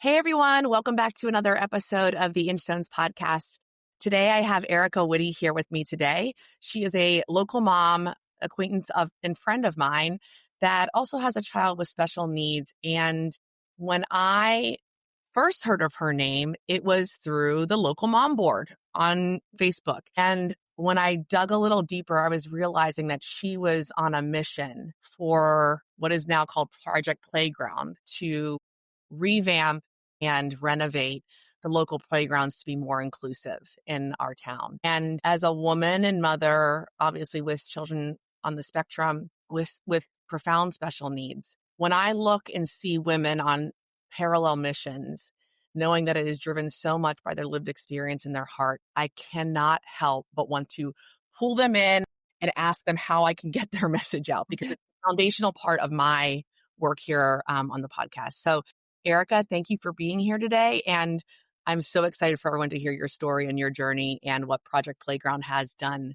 Hey everyone, welcome back to another episode of the Instones podcast. Today I have Erica Witte here with me today. She is a local mom, acquaintance of and friend of mine that also has a child with special needs. And when I first heard of her name, it was through the local mom board on Facebook. And when I dug a little deeper, I was realizing that she was on a mission for what is now called Project Playground to revamp and renovate the local playgrounds to be more inclusive in our town. And as a woman and mother, obviously with children on the spectrum with profound special needs, when I look and see women on parallel missions, knowing that it is driven so much by their lived experience and their heart, I cannot help but want to pull them in and ask them how I can get their message out, because it's a foundational part of my work here on the podcast. So Erica, thank you for being here today. And I'm so excited for everyone to hear your story and your journey and what Project Playground has done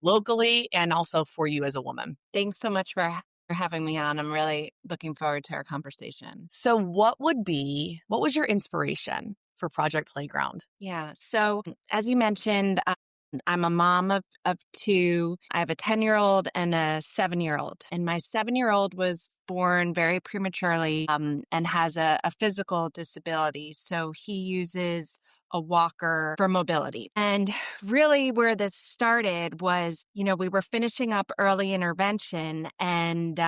locally and also for you as a woman. Thanks so much for having me on. I'm really looking forward to our conversation. So what was your inspiration for Project Playground? Yeah. So as you mentioned, I'm a mom of two. I have a 10-year-old and a 7-year-old. And my 7-year-old was born very prematurely and has a physical disability. So he uses a walker for mobility. And really where this started was, we were finishing up early intervention, and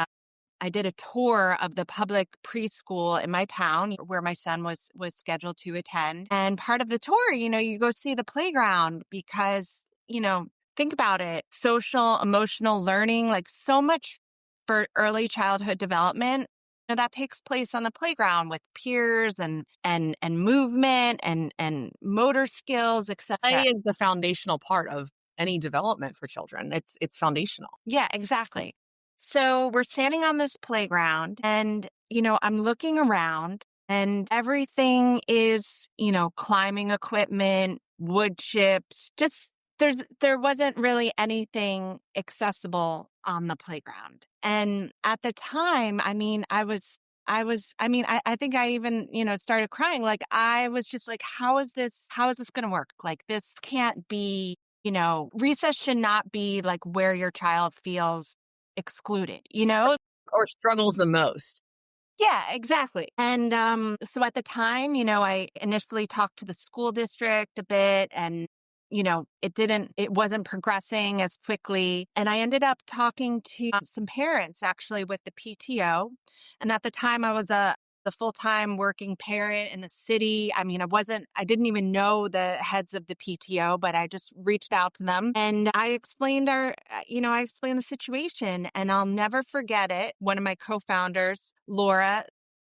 I did a tour of the public preschool in my town where my son was scheduled to attend. And part of the tour, you go see the playground because, think about it, social, emotional learning, like so much for early childhood development, that takes place on the playground with peers and movement and motor skills, etc. Play is the foundational part of any development for children. It's foundational. Yeah, exactly. So we're standing on this playground and, I'm looking around and everything is, climbing equipment, wood chips, just there wasn't really anything accessible on the playground. And at the time, I think I even, started crying. Like I was just like, how is this going to work? Like this can't be, recess should not be like where your child feels excluded, Or struggles the most. Yeah, exactly. And so at the time, I initially talked to the school district a bit, and it wasn't progressing as quickly. And I ended up talking to some parents actually with the PTO. And at the time I was the full-time working parent in the city. I mean, I didn't even know the heads of the PTO, but I just reached out to them and I explained I explained the situation, and I'll never forget it. One of my co-founders, Laura,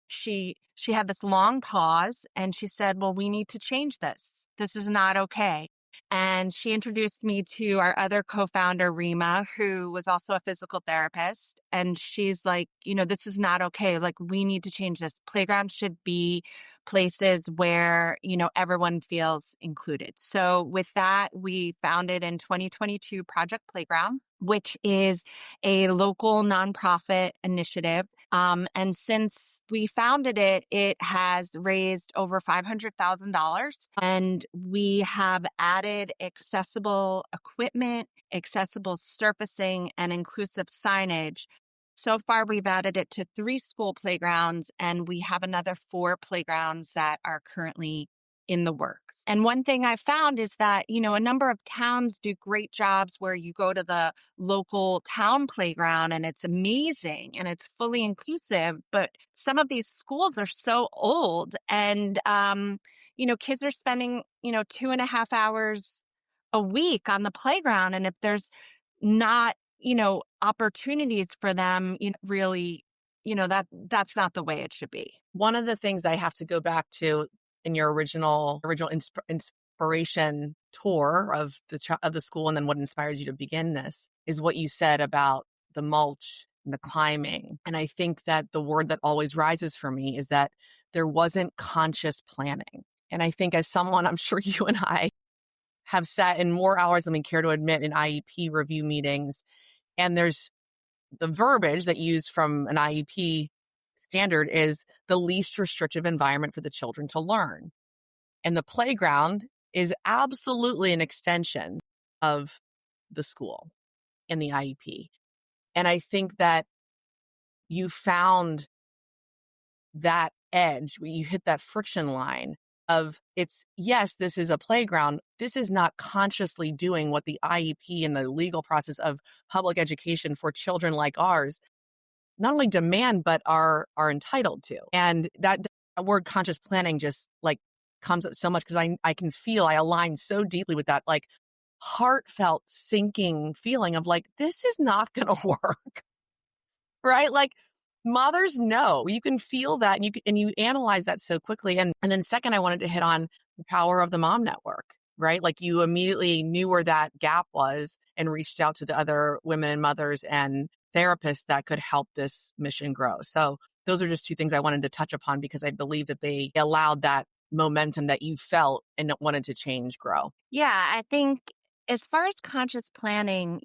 she had this long pause and she said, well, we need to change this. This is not okay. And she introduced me to our other co-founder, Rima, who was also a physical therapist. And she's like, this is not okay. Like, we need to change this. Playgrounds should be places where, everyone feels included. So with that, we founded in 2022 Project Playground, which is a local nonprofit initiative. And since we founded it, it has raised over $500,000, and we have added accessible equipment, accessible surfacing, and inclusive signage. So far, we've added it to 3 school playgrounds, and we have another 4 playgrounds that are currently in the works. And one thing I found is that, a number of towns do great jobs where you go to the local town playground and it's amazing and it's fully inclusive. But some of these schools are so old and, kids are spending, 2.5 hours a week on the playground. And if there's not, opportunities for them, really, that's not the way it should be. One of the things I have to go back to in your original inspiration tour of the school, and then what inspires you to begin this, is what you said about the mulch and the climbing. And I think that the word that always rises for me is that there wasn't conscious planning. And I think as someone, I'm sure you and I have sat in more hours than we care to admit in IEP review meetings, and there's the verbiage that you use from an IEP standard is the least restrictive environment for the children to learn. And the playground is absolutely an extension of the school and the IEP. And I think that you found that edge where you hit that friction line of it's, yes, this is a playground. This is not consciously doing what the IEP and the legal process of public education for children like ours not only demand, but are entitled to. And that word conscious planning just like comes up so much because I can feel I align so deeply with that like heartfelt sinking feeling of like, this is not going to work. Right? Like mothers know you can feel that and you analyze that so quickly. And then second, I wanted to hit on the power of the mom network, right? Like you immediately knew where that gap was and reached out to the other women and mothers and therapists that could help this mission grow. So those are just two things I wanted to touch upon because I believe that they allowed that momentum that you felt and wanted to change grow. Yeah, I think as far as conscious planning,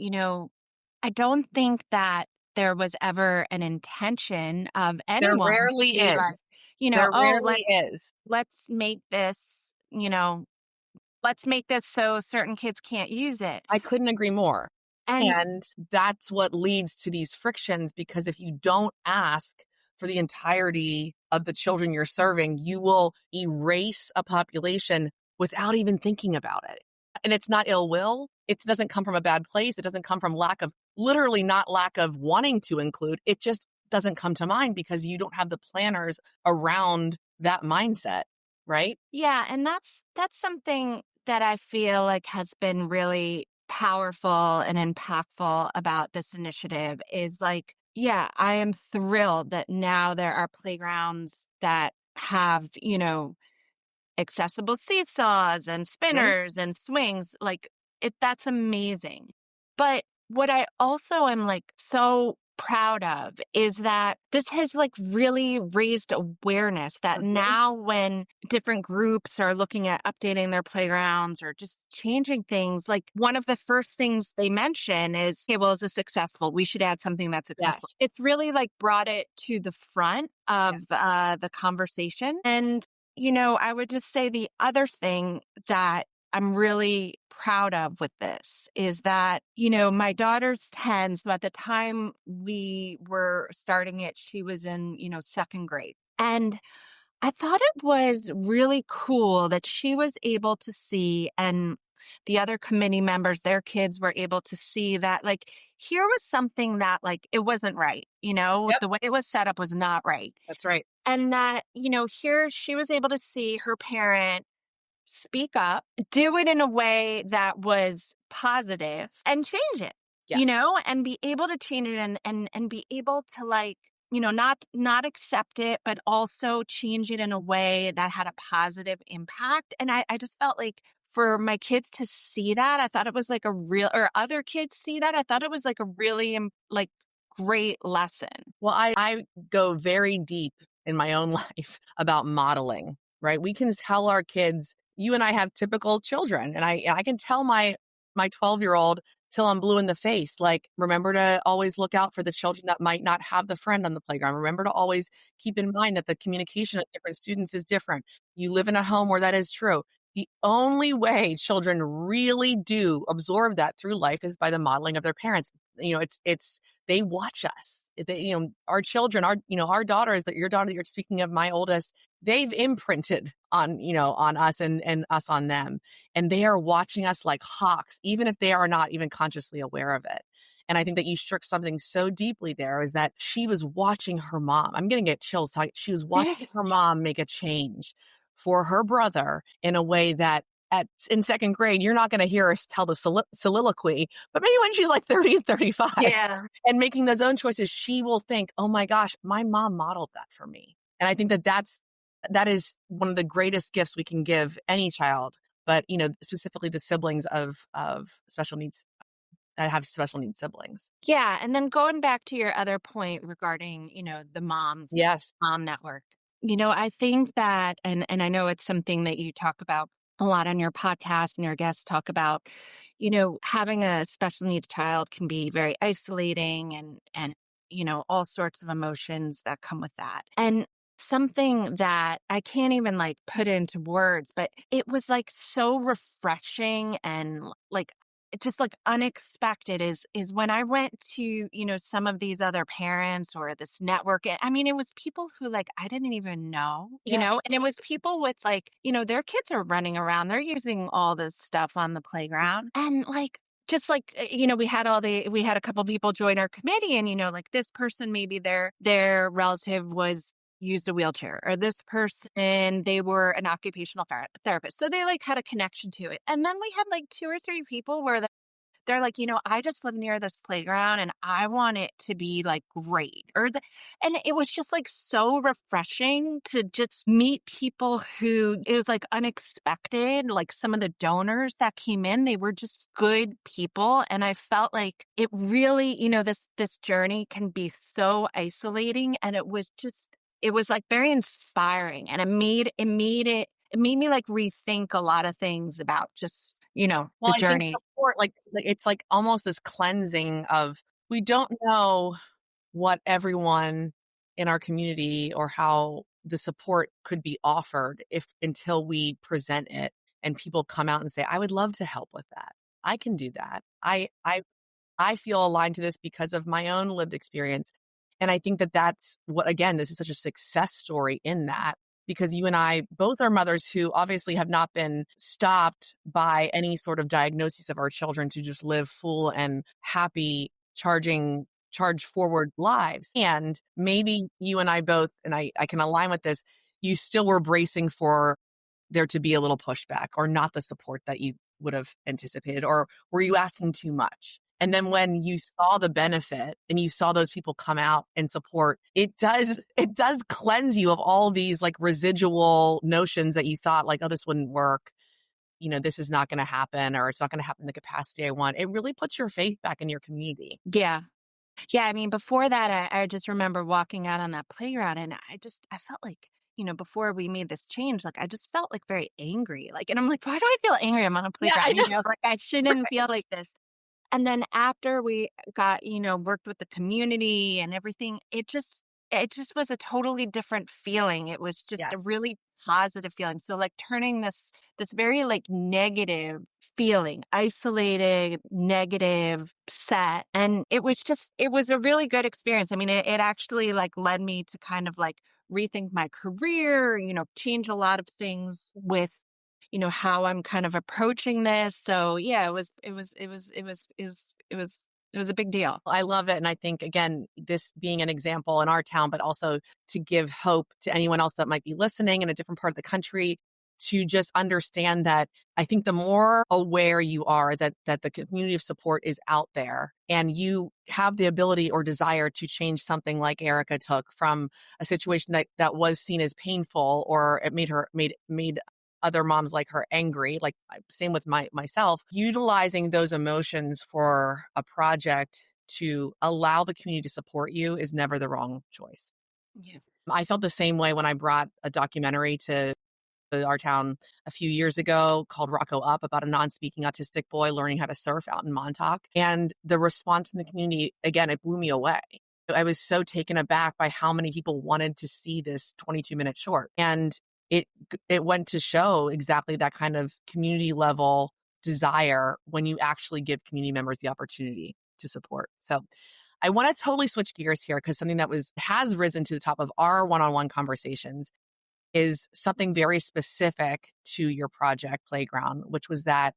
I don't think that there was ever an intention of There anyone to rarely be like, is. There oh, rarely is. let's make this, let's make this so certain kids can't use it. I couldn't agree more. And And that's what leads to these frictions because if you don't ask for the entirety of the children you're serving, you will erase a population without even thinking about it. And it's not ill will. It doesn't come from a bad place. It doesn't come from literally not lack of wanting to include. It just doesn't come to mind because you don't have the planners around that mindset, right? yeah, and that's something that I feel like has been really powerful and impactful about this initiative is like, yeah, I am thrilled that now there are playgrounds that have, accessible seesaws and Right? spinners and swings. Like that's amazing. But what I also am like so proud of is that this has like really raised awareness that Mhm. now when different groups are looking at updating their playgrounds or just changing things, like one of the first things they mention is, okay, well, is this successful? We should add something that's accessible. Yes. It's really like brought it to the front Yeah. of the conversation. And I would just say the other thing that I'm really proud of with this is that, my daughter's 10. So at the time we were starting it, she was in, second grade. And I thought it was really cool that she was able to see, and the other committee members, their kids were able to see that, like, here was something that, like, it wasn't right. Yep. The way it was set up was not right. That's right. And that, here she was able to see her parent speak up, do it in a way that was positive and change it, Yes. and be able to change it and be able to like, not accept it, but also change it in a way that had a positive impact. And I just felt like for my kids to see that, I thought it was like or other kids see that, I thought it was like a really like great lesson. Well, I go very deep in my own life about modeling, right? We can tell our kids, you and I have typical children, and I can tell my 12-year-old till I'm blue in the face, like, remember to always look out for the children that might not have the friend on the playground. Remember to always keep in mind that the communication of different students is different. You live in a home where that is true. The only way children really do absorb that through life is by the modeling of their parents. It's they watch us. Our children, our daughters, that your daughter that you're speaking of, my oldest, they've imprinted on us and us on them. And they are watching us like hawks, even if they are not even consciously aware of it. And I think that you struck something so deeply there is that she was watching her mom. I'm going to get chills. She was watching her mom make a change for her brother in a way that in second grade, you're not going to hear her tell the soliloquy, but maybe when she's like 30 and 35 Yeah. and making those own choices, she will think, oh my gosh, my mom modeled that for me. And I think that is one of the greatest gifts we can give any child, but specifically the siblings of special needs that have special needs siblings. Yeah. And then going back to your other point regarding, the Yes. mom network, I think that, and I know it's something that you talk about a lot on your podcast and your guests talk about, having a special needs child can be very isolating and all sorts of emotions that come with that. And something that I can't even like put into words, but it was like so refreshing and like just like unexpected is when I went to, some of these other parents or this network. I mean, it was people who like I didn't even know, Yeah. and it was people with like, their kids are running around, they're using all this stuff on the playground. And like just like we had a couple people join our committee, and like this person, maybe their relative was used a wheelchair, or this person, they were an occupational therapist, so they like had a connection to it. And then we had like two or three people where they're like, I just live near this playground and I want it to be like great. And it was just like so refreshing to just meet people who it was like unexpected. Like some of the donors that came in, they were just good people. And I felt like it really, this journey can be so isolating. And it was like very inspiring. And it made me like rethink a lot of things about just, Well, the I think journey. support, like, it's like almost this cleansing of we don't know what everyone in our community or how the support could be offered if until we present it and people come out and say, I would love to help with that. I can do that. I feel aligned to this because of my own lived experience. And I think that that's what, again, this is such a success story in that, because you and I both are mothers who obviously have not been stopped by any sort of diagnosis of our children to just live full and happy, charge forward lives. And maybe you and I both, and I can align with this, you still were bracing for there to be a little pushback or not the support that you would have anticipated, or were you asking too much? And then when you saw the benefit and you saw those people come out and support, it does cleanse you of all these like residual notions that you thought like, oh, this wouldn't work. This is not going to happen, or it's not going to happen in the capacity I want. It really puts your faith back in your community. Yeah. Yeah, I mean, before that, I just remember walking out on that playground, and I felt like, before we made this change, like I just felt like very angry. Like, and I'm like, why do I feel angry? I'm on a Yeah, I playground, know. like I shouldn't feel like this. And then after we got, worked with the community and everything, it just was a totally different feeling. It was just a Yes. really positive feeling. So like turning this very like negative feeling, isolated, negative, set. And it was a really good experience. I mean, it actually like led me to kind of like rethink my career, change a lot of things with how I'm kind of approaching this. So yeah, it was a big deal. I love it. And I think, again, this being an example in our town, but also to give hope to anyone else that might be listening in a different part of the country, to just understand that I think the more aware you are that the community of support is out there, and you have the ability or desire to change something like Erica took from a situation that was seen as painful, or it made other moms like her angry, like same with myself, utilizing those emotions for a project to allow the community to support you is never the wrong choice. Yeah. I felt the same way when I brought a documentary to our town a few years ago called Rocco Up, about a non-speaking autistic boy learning how to surf out in Montauk. And the response in the community, again, it blew me away. I was so taken aback by how many people wanted to see this 22-minute short. And it it went to show exactly that kind of community level desire when you actually give community members the opportunity to support. So I want to totally switch gears here, because something that has risen to the top of our one-on-one conversations is something very specific to your project Playground, which was that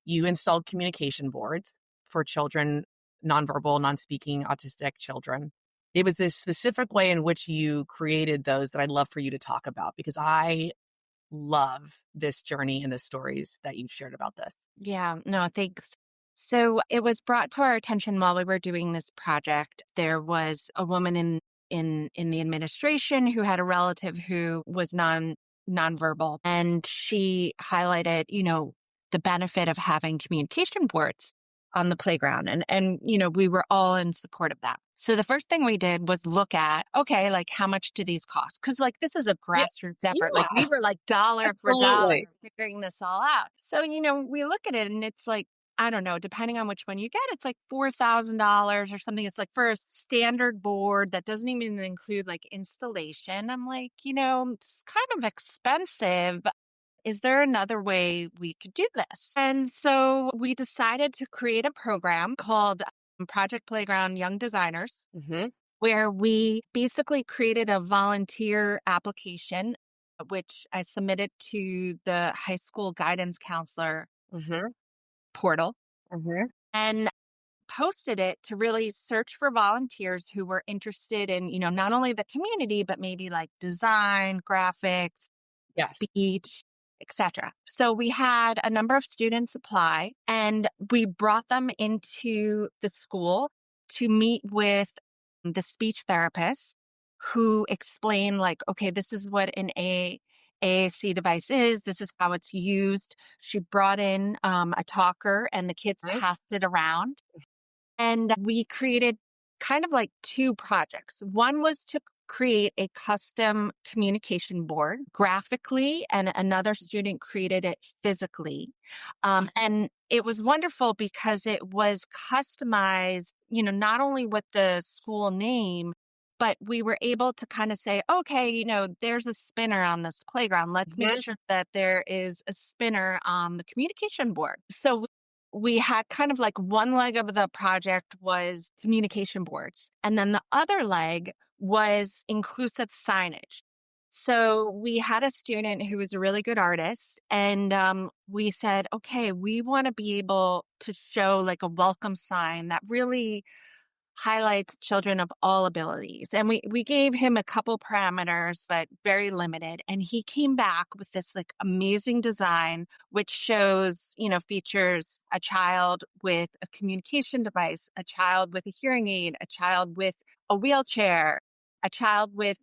you installed communication boards for children, nonverbal, non-speaking autistic children. It was this specific way in which you created those that I'd love for you to talk about, because I love this journey and the stories that you've shared about this. Yeah, no, thanks. So it was brought to our attention while we were doing this project. There was a woman in the administration who had a relative who was nonverbal, and she highlighted, the benefit of having communication boards on the playground, and we were all in support of that. So the first thing we did was look at, okay, like how much do these cost? Because like this is a Yeah, grassroots effort. Like we yeah, were like dollar for dollar absolutely. figuring this all out. So we look at it and it's like I don't know, depending on which one you get, it's like $4,000 or something. It's like for a standard board that doesn't even include like installation. I'm like, it's kind of expensive. Is there another way we could do this? And so we decided to create a program called Project Playground Young Designers, Mhm. where we basically created a volunteer application, which I submitted to the high school guidance counselor Mhm. portal Mhm. and posted it to really search for volunteers who were interested in, not only the community, but maybe like design, graphics, Yes. speech, etc. So we had a number of students apply and we brought them into the school to meet with the speech therapist who explained like, okay, this is what an AAC device is. This is how it's used. She brought in a talker and the kids Mhm. passed it around. And we created kind of like two projects. One was to create a custom communication board graphically, and another student created it physically. And it was wonderful because it was customized, not only with the school name, but we were able to kind of say, okay, there's a spinner on this playground. Let's make Mhm. sure that there is a spinner on the communication board. So we had kind of like one leg of the project was communication boards, and then the other leg was inclusive signage. So we had a student who was a really good artist, and we said, okay, we want to be able to show like a welcome sign that really highlights children of all abilities. And we gave him a couple parameters, but very limited. And he came back with this like amazing design, which shows, features a child with a communication device, a child with a hearing aid, a child with a wheelchair, a child with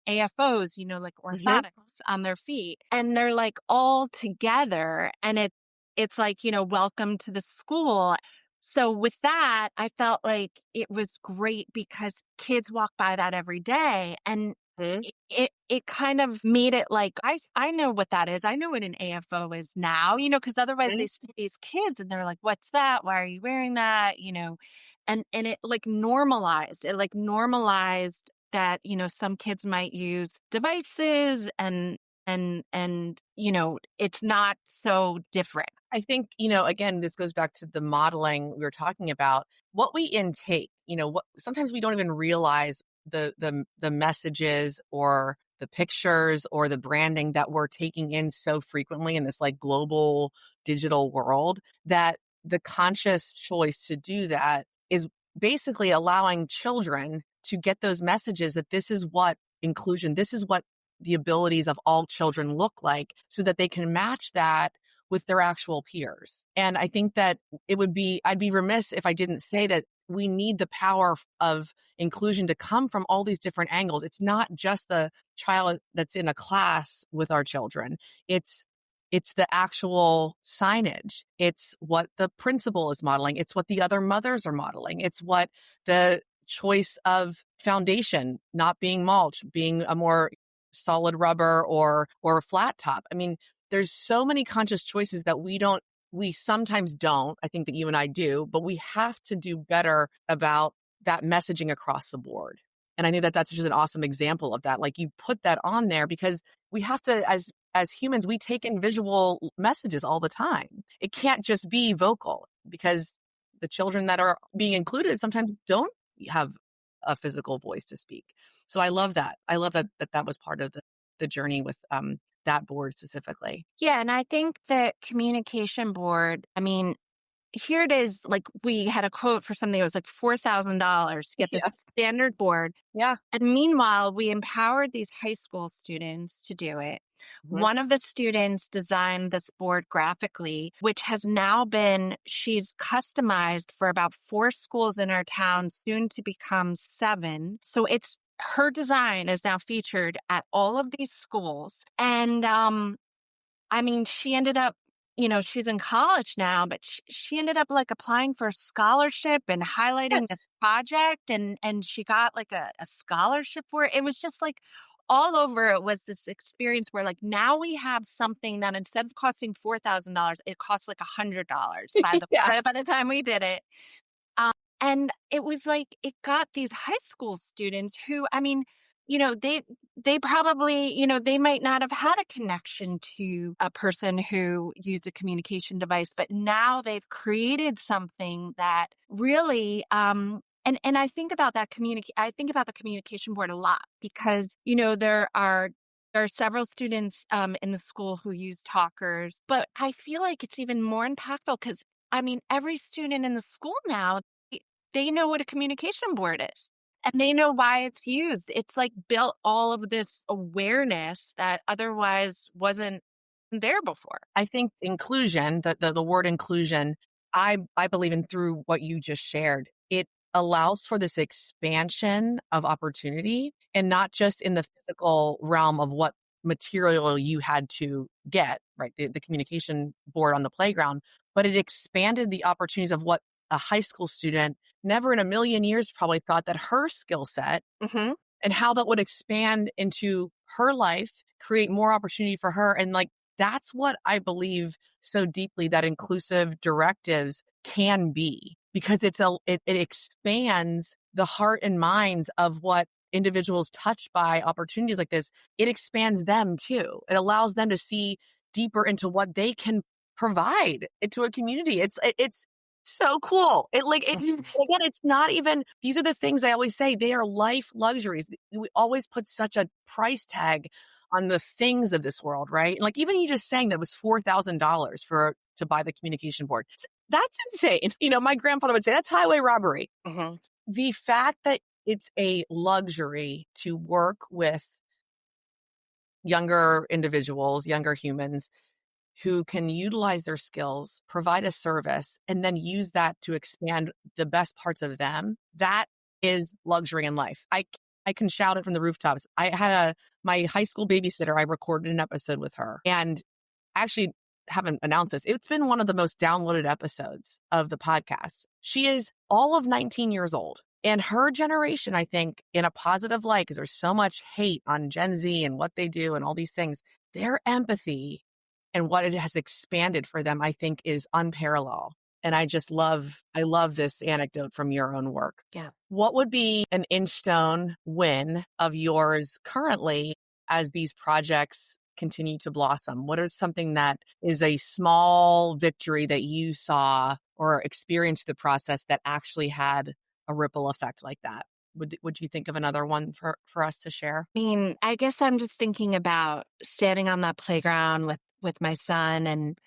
AFOs, like Mhm. orthotics on their feet. And they're like all together. And it's like, welcome to the school. So with that, I felt like it was great because kids walk by that every day, and Mhm. it kind of made it like I know what that is. I know what an AFO is now, because otherwise they Mhm. see these kids and they're like, "What's that? Why are you wearing that?" And it like normalized. It like normalized that some kids might use devices and it's not so different. I think, again, this goes back to the modeling we were talking about. What we intake, what sometimes we don't even realize the messages or the pictures or the branding that we're taking in so frequently in this like global digital world, that the conscious choice to do that is basically allowing children to get those messages that this is what inclusion, this is what the abilities of all children look like, so that they can match that with their actual peers. And I think that I'd be remiss if I didn't say that we need the power of inclusion to come from all these different angles. It's not just the child that's in a class with our children. It's it's the actual signage. It's what the principal is modeling. It's what the other mothers are modeling. It's what the choice of foundation, not being mulch, being a more solid rubber or a flat top. I mean, there's so many conscious choices that we sometimes don't. I think that you and I do, but we have to do better about that messaging across the board. And I think that that's just an awesome example of that. Like, you put that on there because we have to, as humans, we take in visual messages all the time. It can't just be vocal, because the children that are being included sometimes don't have a physical voice to speak. So I love that. I love that was part of the journey with that board specifically. Yeah, and I think the communication board, I mean, here it is, like we had a quote for something that was like $4,000 to get Yeah. this standard board. Yeah. And meanwhile, we empowered these high school students to do it. Mhm. One of the students designed this board graphically, which has now been, she's customized for about 4 schools in our town, soon to become 7. So it's her design is now featured at all of these schools. And I mean, she ended up, she's in college now, but she ended up like applying for a scholarship and highlighting this Yes. project, and she got like a scholarship for it. It was just like all over it was this experience where like now we have something that instead of costing $4,000, it costs like $100 Yeah. by the time we did it. Um, and it was like it got these high school students who, I mean, they probably, they might not have had a connection to a person who used a communication device, but now they've created something that really and I think about I think about the communication board a lot because, there are several students in the school who use talkers, but I feel like it's even more impactful because I mean, every student in the school now, they know what a communication board is and they know why it's used. It's like built all of this awareness that otherwise wasn't there before. I think inclusion, the word inclusion, I believe in through what you just shared. It allows for this expansion of opportunity and not just in the physical realm of what material you had to get, right? The communication board on the playground, but it expanded the opportunities of what a high school student never in a million years probably thought that her skill set Hmm. and how that would expand into her life, create more opportunity for her. And like, that's what I believe so deeply that inclusive directives can be because it expands the heart and minds of what individuals touched by opportunities like this. It expands them too. It allows them to see deeper into what they can provide into a community. It's so cool. Again, it's not even, these are the things I always say, they are life luxuries. We always put such a price tag on the things of this world, right? And like even you just saying that was $4,000 to buy the communication board. That's insane. My grandfather would say that's highway robbery. Hmm. The fact that it's a luxury to work with younger individuals, younger humans who can utilize their skills, provide a service, and then use that to expand the best parts of them. That is luxury in life. I can shout it from the rooftops. I had my high school babysitter. I recorded an episode with her and actually haven't announced this. It's been one of the most downloaded episodes of the podcast. She is all of 19 years old. And her generation, I think, in a positive light, because there's so much hate on Gen Z and what they do and all these things, their empathy and what it has expanded for them, I think, is unparalleled. And I love this anecdote from your own work. Yeah. What would be an Inchstone win of yours currently as these projects continue to blossom? What is something that is a small victory that you saw or experienced through the process that actually had a ripple effect like that? Would you think of another one for us to share? I mean, I guess I'm just thinking about standing on that playground with my son and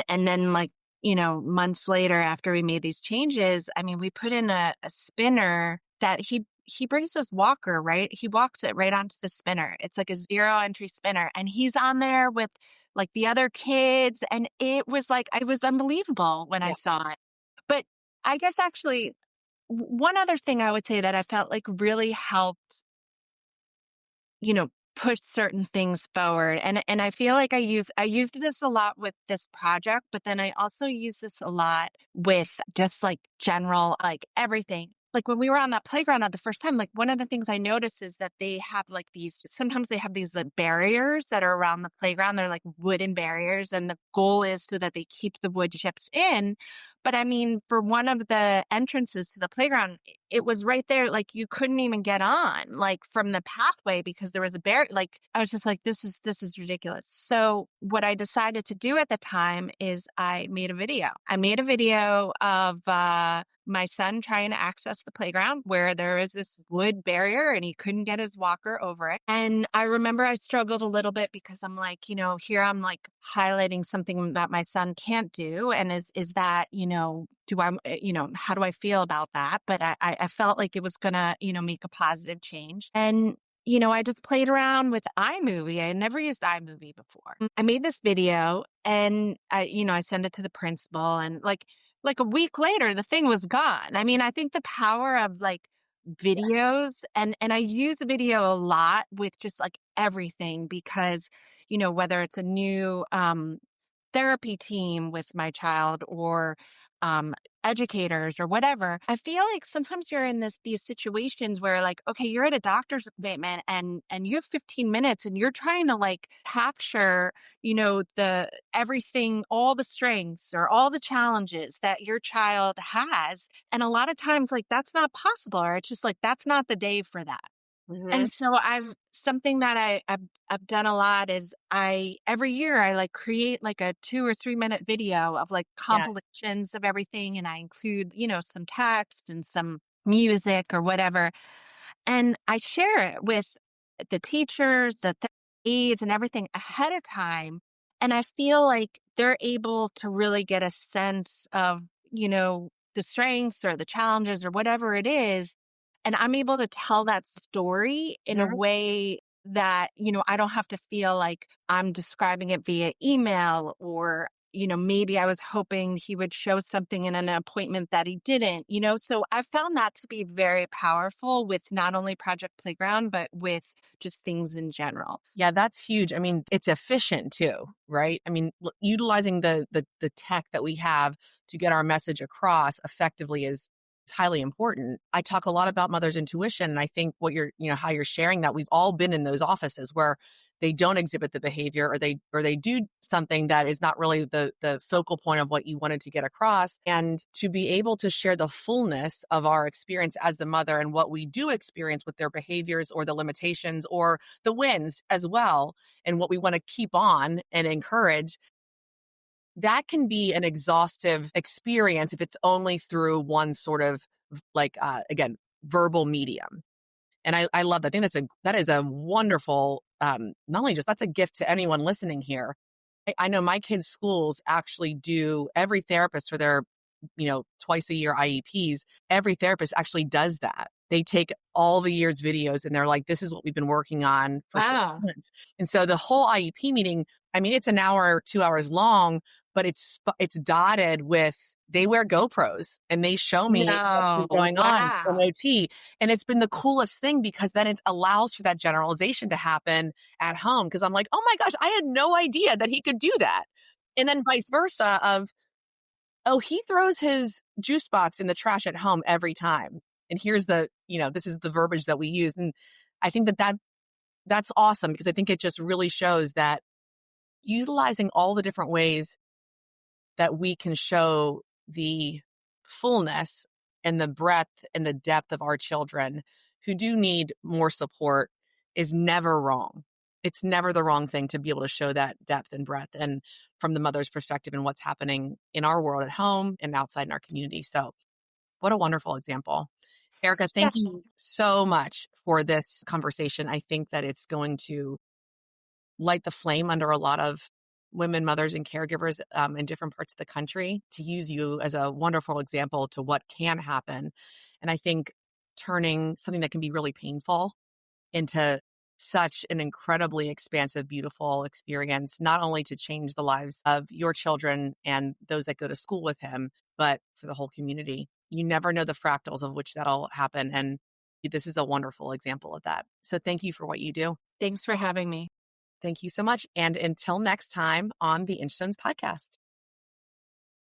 then like, months later after we made these changes, I mean, we put in a spinner that he brings his walker, right? He walks it right onto the spinner. It's like a zero entry spinner and he's on there with like the other kids and it was like it was unbelievable when I Yeah. saw it. But I guess actually one other thing I would say that I felt like really helped, push certain things forward. And I feel like I used this a lot with this project, but then I also use this a lot with just like general, like everything. Like when we were on that playground the first time, like one of the things I noticed is that they have like sometimes they have these like barriers that are around the playground. They're like wooden barriers. And the goal is so that they keep the wood chips in. But I mean, for one of the entrances to the playground, it was right there. Like you couldn't even get on like from the pathway because there was a barrier. Like I was just like, this is ridiculous. So what I decided to do at the time is I made a video. I made a video of, my son trying to access the playground where there is this wood barrier and he couldn't get his walker over it. And I remember I struggled a little bit because I'm like, here I'm like highlighting something that my son can't do. And is that, how do I feel about that? But I felt like it was going to, make a positive change. And I just played around with iMovie. I had never used iMovie before. I made this video and I sent it to the principal and like a week later, the thing was gone. I mean, I think the power of like videos and I use the video a lot with just like everything because, whether it's a new therapy team with my child or educators or whatever. I feel like sometimes you're in these situations where like, okay, you're at a doctor's appointment and you have 15 minutes and you're trying to like capture, the everything, all the strengths or all the challenges that your child has. And a lot of times like that's not possible, or it's just like that's not the day for that. Hmm. And so I've something that I've done a lot is every year I like create like a 2 or 3 minute video of like Yes. compilations of everything, and I include, some text and some music or whatever. And I share it with the teachers, the aides and everything ahead of time. And I feel like they're able to really get a sense of, the strengths or the challenges or whatever it is. And I'm able to tell that story in a Mhm. way that, I don't have to feel like I'm describing it via email, or, maybe I was hoping he would show something in an appointment that he didn't, So I found that to be very powerful with not only Project Playground, but with just things in general. Yeah, that's huge. I mean, it's efficient too, right? I mean, utilizing the tech that we have to get our message across effectively is highly important. I talk a lot about mother's intuition, and I think how you're sharing that, we've all been in those offices where they don't exhibit the behavior, or they do something that is not really the focal point of what you wanted to get across. And to be able to share the fullness of our experience as the mother and what we do experience with their behaviors or the limitations or the wins as well, and what we want to keep on and encourage, that can be an exhaustive experience if it's only through one sort of again, verbal medium. And I love that. I think that is a wonderful, not only just that's a gift to anyone listening here. I know my kids' schools actually do, every therapist for their, twice a year IEPs, every therapist actually does that. They take all the year's videos and they're like, this is what we've been working on for six Wow. months. And so the whole IEP meeting, I mean, it's an hour or 2 hours long, but it's dotted with, they wear GoPros and they show me what's been No. going on in Wow. OT. And it's been the coolest thing because then it allows for that generalization to happen at home. Cause I'm like, oh my gosh, I had no idea that he could do that. And then vice versa of, oh, he throws his juice box in the trash at home every time. And here's this is the verbiage that we use. And I think that's awesome because I think it just really shows that utilizing all the different ways that we can show the fullness and the breadth and the depth of our children who do need more support is never wrong. It's never the wrong thing to be able to show that depth and breadth, and from the mother's perspective and what's happening in our world at home and outside in our community. So, what a wonderful example. Erica, Yeah. thank you so much for this conversation. I think that it's going to light the flame under a lot of women, mothers, and caregivers in different parts of the country, to use you as a wonderful example to what can happen. And I think turning something that can be really painful into such an incredibly expansive, beautiful experience, not only to change the lives of your children and those that go to school with him, but for the whole community. You never know the fractals of which that'll happen. And this is a wonderful example of that. So thank you for what you do. Thanks for having me. Thank you so much. And until next time on the Inchtones podcast.